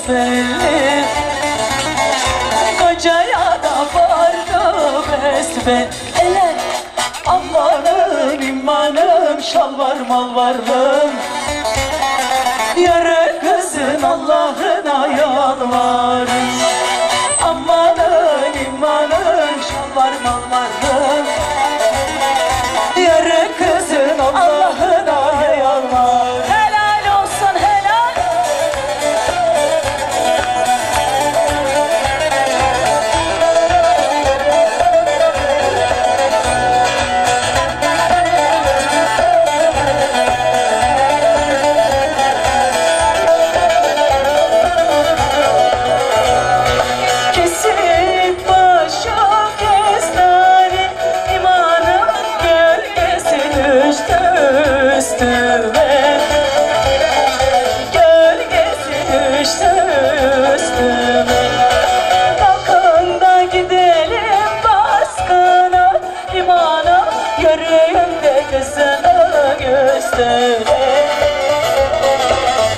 besbelli, kocaya da vardı besbelli. Amanın imanım, şal var mal varlığım, yarı kızın Allah'ına yalvarım. Amanın imanım, şal var mal varlığım, yarı kızın Allah'ına yalvarım. Helal olsun helal. Kesip başım kestane, imanım gölgesi düştü üstüme, gölgesi düştü üstüme. Bakın da gidelim baskına, imanım yüreğimde kızını göstere,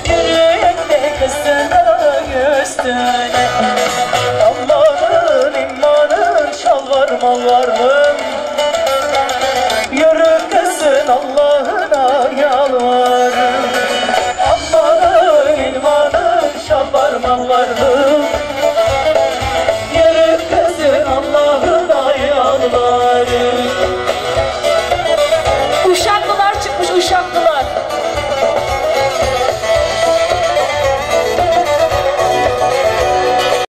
yüreğimde kızını göstere. Allah'ın imanın, şal var mal varlığım, yürü kızın Allah'ına yalvarım. Allah'ın imanın, şal var mal varlığım,